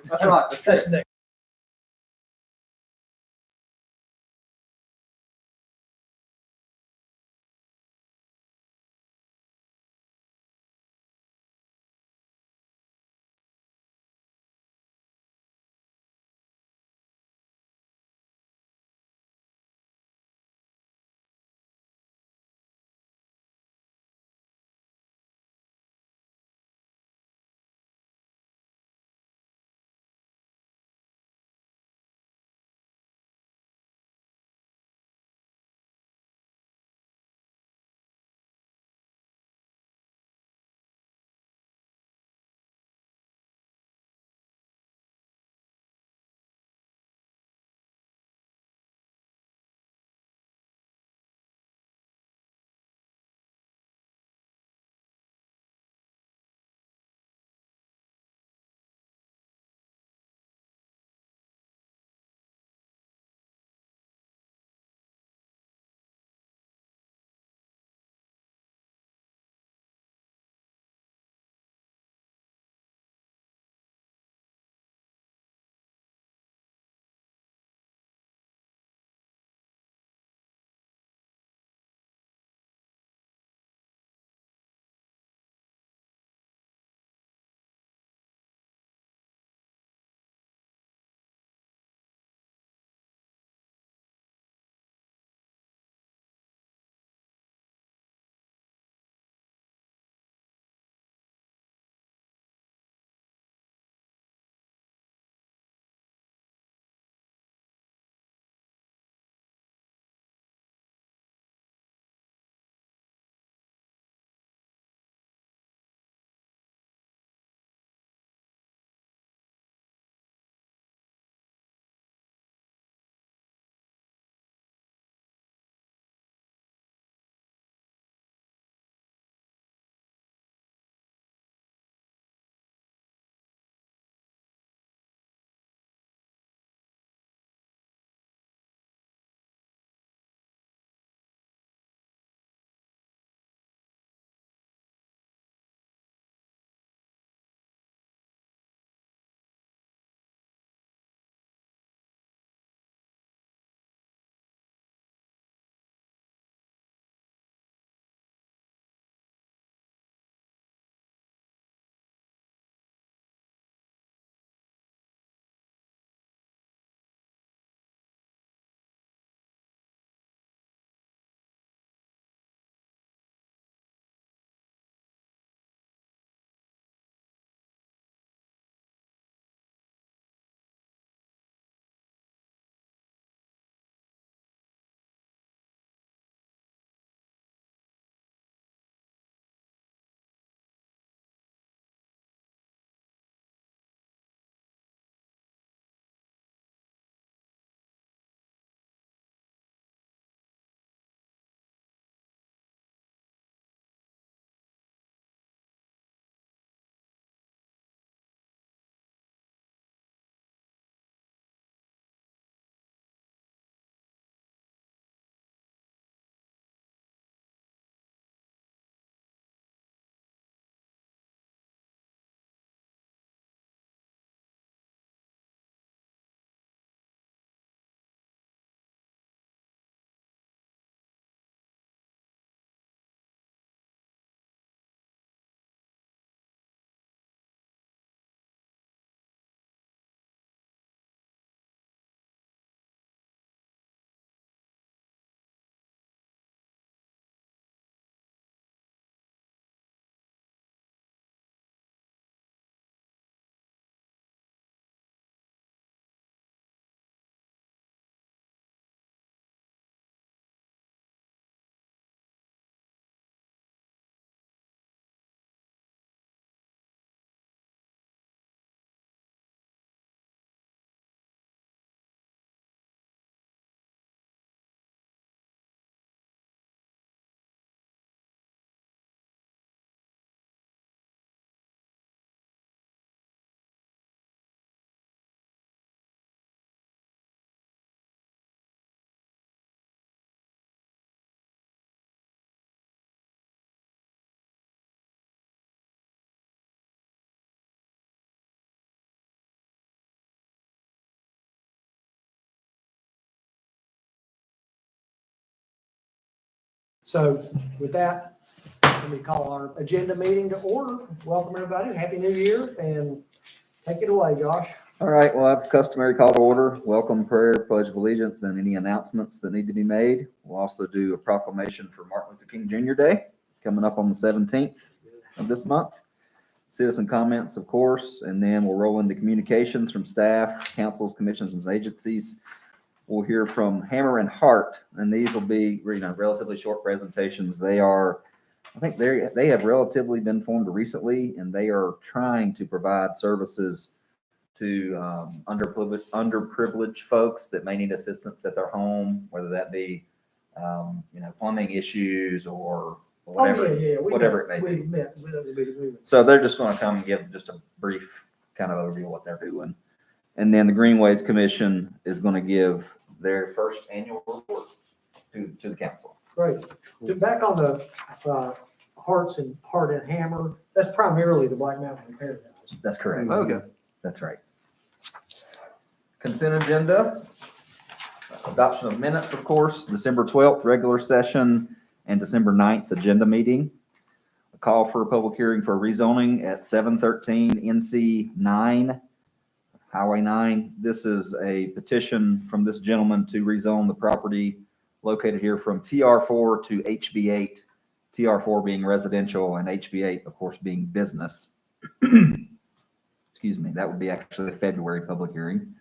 That's right. That's next. So with that, let me call our agenda meeting to order. Welcome, everybody. Happy New Year, and take it away, Josh. All right, well, I have customary call to order, welcome prayer, pledge of allegiance, and any announcements that need to be made. We'll also do a proclamation for Martin Luther King Jr. Day, coming up on the 17th of this month. Citizen comments, of course, and then we'll roll into communications from staff, councils, commissions, and agencies. We'll hear from Hammer and Hart, and these will be, relatively short presentations. They have relatively been formed recently, and they are trying to provide services to underprivileged folks that may need assistance at their home, whether that be, plumbing issues or whatever, whatever it may be. So they're just going to come and give just a brief kind of overview of what they're doing. And then the Greenways Commission is going to give their first annual report to the council. Great. Back on the Hart and Hammer, that's primarily the Black Mountain Repair guys. That's correct. Okay. That's right. Consent agenda. Adoption of minutes, of course, December 12th, regular session, and December 9th, agenda meeting. A call for a public hearing for rezoning at 713 NC 9, Highway 9. This is a petition from this gentleman to rezone the property located here from TR4 to HB8, TR4 being residential and HB8, of course, being business. Excuse me, that would be actually a February public hearing.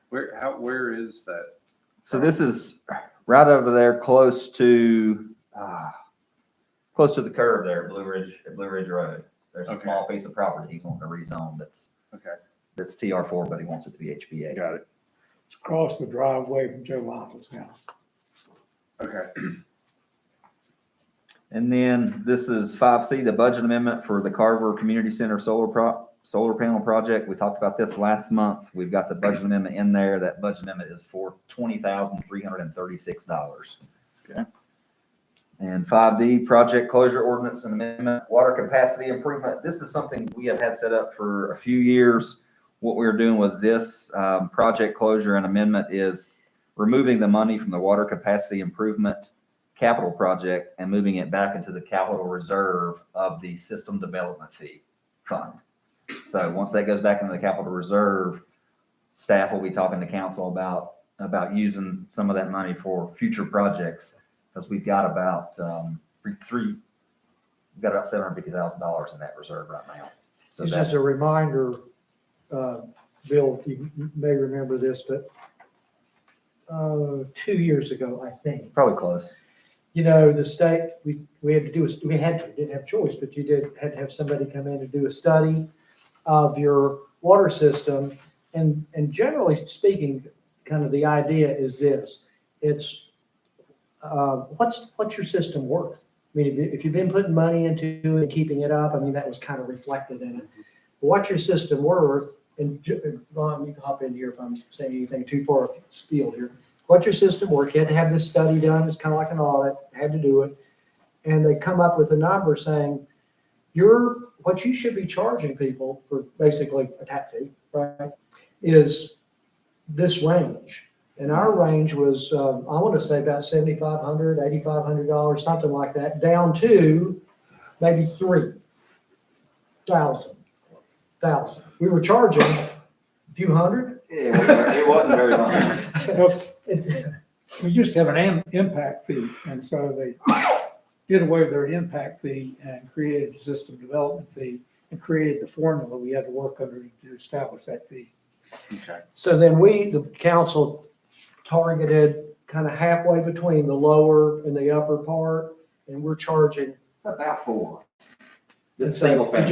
Where is that? So this is right over there, close to the curve there, Blue Ridge Road. There's a small piece of property he's wanting to rezone that's TR4, but he wants it to be HB8. Got it. It's across the driveway from Joe Lytle's house. Okay. And then this is 5C, the budget amendment for the Carver Community Center solar panel project. We talked about this last month. We've got the budget amendment in there. That budget amendment is for $20,336. Okay. And 5D, project closure ordinance and amendment, water capacity improvement. This is something we have had set up for a few years. What we're doing with this project closure and amendment is removing the money from the water capacity improvement capital project and moving it back into the capital reserve of the system development fee fund. So once that goes back into the capital reserve, staff will be talking to council about using some of that money for future projects, because we've got about $750,000 in that reserve right now. So This is a reminder, Bill, you may remember this, but 2 years ago, I think. probably close. The state, we had to didn't have a choice, but had to have somebody come in and do a study of your water system. And generally speaking, kind of the idea is this: it's what's your system worth? I mean, if you've been putting money into it and keeping it up, I mean, that was kind of reflected in it. What's your system worth? And Ron, you can hop in here if I'm saying anything too far afield here. What's your system worth? You had to have this study done. It's kind of like an audit. Had to do it. And they come up with a number saying, what you should be charging people for basically a tap fee, right, is this range. And our range was, I want to say about $7,500, $8,500, something like that, down to maybe $3,000. We were charging a few hundred. It wasn't very long. We used to have an impact fee, and so they did away with their impact fee and created a system development fee and created the formula we had to work under to establish that fee. Okay. So then the council targeted kind of halfway between the lower and the upper part, and we're charging. It's about 4. This So single family.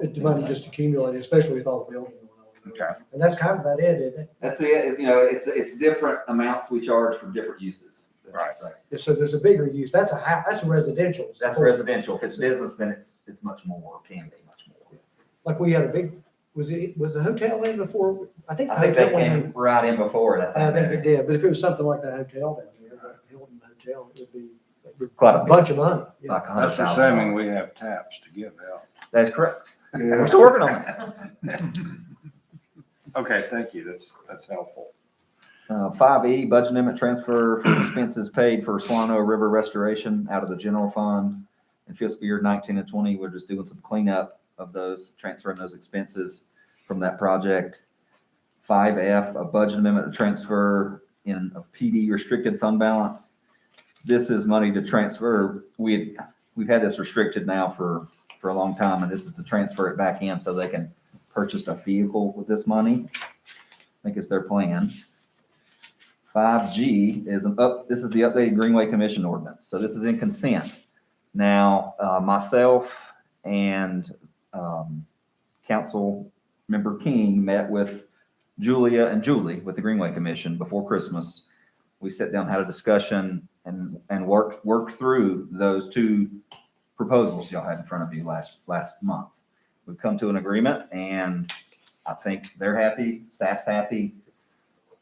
the money just accumulated, especially with all the building going on. Okay. And that's kind of about it, isn't it? That's it. It's different amounts we charge for different uses. Right. So there's a bigger use. That's a residential. That's residential. If it's business, then it's much more, can be much more. Like we had a big, was the hotel in before? I think I think they came right in before it. I think it did, but if it was something like that hotel down there, the Hilton Hotel, it would be Quite a bit. bunch of money. Yeah. Like That's $100,000. assuming we have taps to give out. That's correct. We're still working on that. Okay, thank you. That's helpful. 5E, budget amendment transfer for expenses paid for Solano River restoration out of the general fund in fiscal year 19 and 20. We're just doing some cleanup of those, transferring those expenses from that project. 5F, a budget amendment to transfer in of PD restricted fund balance. This is money to transfer. We've had this restricted now for a long time, and this is to transfer it back in so they can purchase a vehicle with this money. I think it's their plan. 5G is this is the updated Greenway Commission ordinance. So this is in consent. Now, myself and Council Member King met with Julia and Julie with the Greenway Commission before Christmas. We sat down, had a discussion, and worked through those two proposals y'all had in front of you last month. We've come to an agreement, and I think they're happy, staff's happy.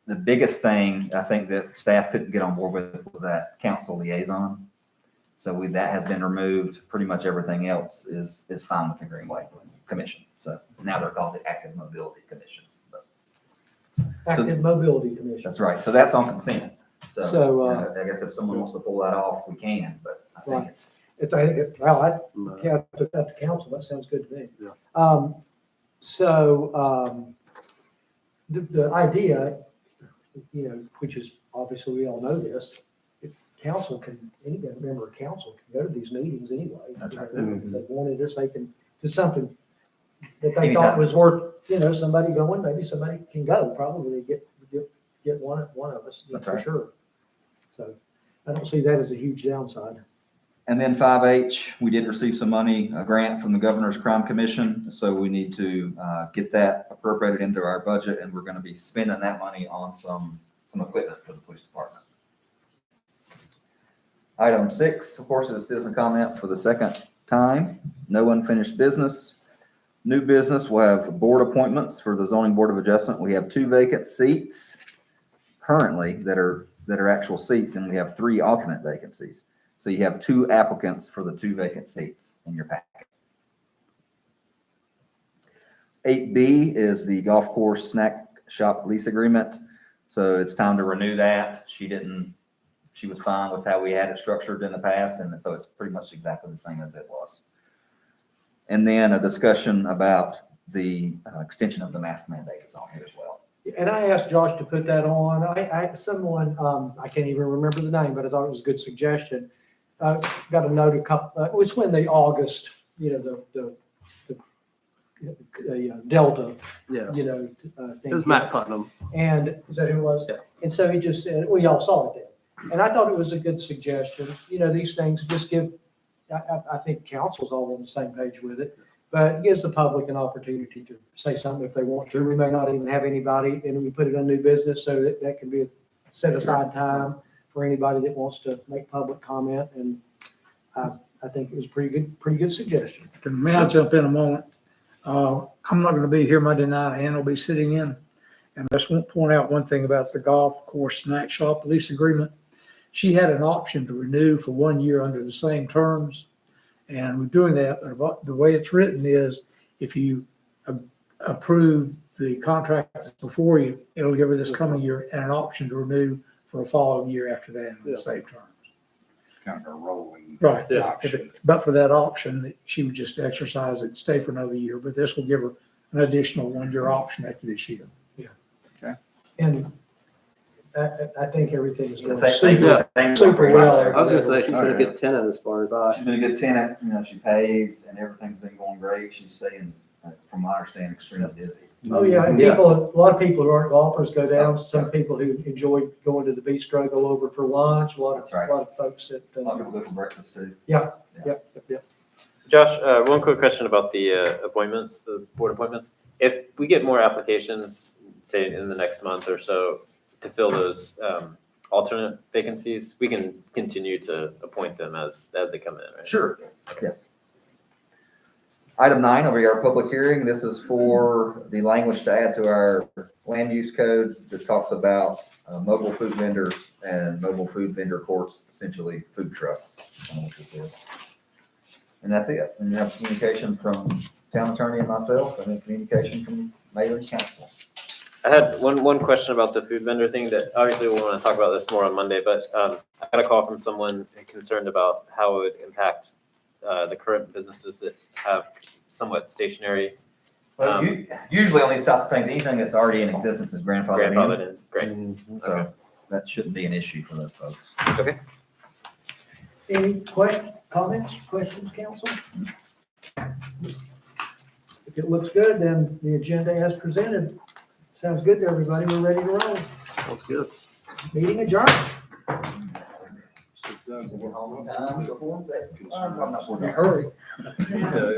The biggest thing I think that staff couldn't get on board with was that council liaison. So that has been removed. Pretty much everything else is fine with the Greenway Commission. So now they're called the Active Mobility Commission. Active Mobility Commission. That's right. So that's on consent. So, I guess if someone wants to pull that off, we can, but I think Well, I put that to council. That sounds good to me. Yeah. The idea, which is obviously we all know this, if council any member of council can go to these meetings anyway. That's right. If they wanted this, they can do something that they Anytime. thought was worth, somebody going, maybe somebody can go, probably get one of us, That's for right. sure. So I don't see that as a huge downside. And then 5H, we did receive some money, a grant from the Governor's Crime Commission. So we need to get that appropriated into our budget, and we're going to be spending that money on some equipment for the police department. Item 6, of course, is citizen comments for the second time. No unfinished business. New business, we'll have board appointments for the Zoning Board of Adjustment. We have 2 vacant seats currently that are actual seats, and we have 3 alternate vacancies. So you have 2 applicants for the 2 vacant seats in your packet. 8B is the golf course snack shop lease agreement. So it's time to renew that. She was fine with how we had it structured in the past, and so it's pretty much exactly the same as it was. And then a discussion about the extension of the mask mandate is on here as well. And I asked Josh to put that on. Someone, I can't even remember the name, but I thought it was a good suggestion. Got a note it was when the August, the Delta, Yeah. thing. It was Matt Putnam. And is that who it was? Yeah. And so he just said, we all saw it then. And I thought it was a good suggestion. These things just give, I think council's all on the same page with it, but it gives the public an opportunity to say something if they want to. We may not even have anybody, and we put it on new business so that can be a set aside time for anybody that wants to make public comment. And I think it was pretty good suggestion. May I jump in a moment? I'm not going to be here Monday night. Ann will be sitting in. And I just want to point out one thing about the golf course snack shop lease agreement. She had an option to renew for 1 year under the same terms. And we're doing that. The way it's written is if you approve the contract that's before you, it'll give her this coming year and an option to renew for a following year after that in the same terms. Kind of a rolling Right. option. But for that option, she would just exercise it, stay for another year. But this will give her an additional 1 year option after this year. And I think everything is going Thank super. you. Thank you. super well. I was gonna say, she's been a good tenant as far as She's been a good tenant, she pays, and everything's been going great. She's staying, from my understanding, extremely busy. Oh, yeah, and a lot of people who aren't golfers go down, some people who enjoy going to the bistro, go over for lunch, a lot That's right. of folks that. A lot of people go for breakfast too. Yep. Josh, one quick question about the appointments, the board appointments. If we get more applications, say in the next month or so, to fill those alternate vacancies, we can continue to appoint them as they come in, right? Sure, yes. Item 9 over here, our public hearing. This is for the language to add to our land use code that talks about mobile food vendors and mobile food vendor courts, essentially food trucks. I don't know what this is. And that's it. And you have communication from town attorney and myself, and then communication from mayor and council. I had one question about the food vendor thing that obviously we'll want to talk about this more on Monday, but I got a call from someone concerned about how it would impact the current businesses that have somewhat stationary Well, usually on these types of things, anything that's already in existence is grandfathered grandfathered in. Great. in. So that shouldn't be an issue for those folks. Okay. Any comments, questions, council? If it looks good, then the agenda as presented. Sounds good to everybody. We're ready to roll. That's good. Meeting adjourned. Get home in time before that. I'm not sure. Hurry. So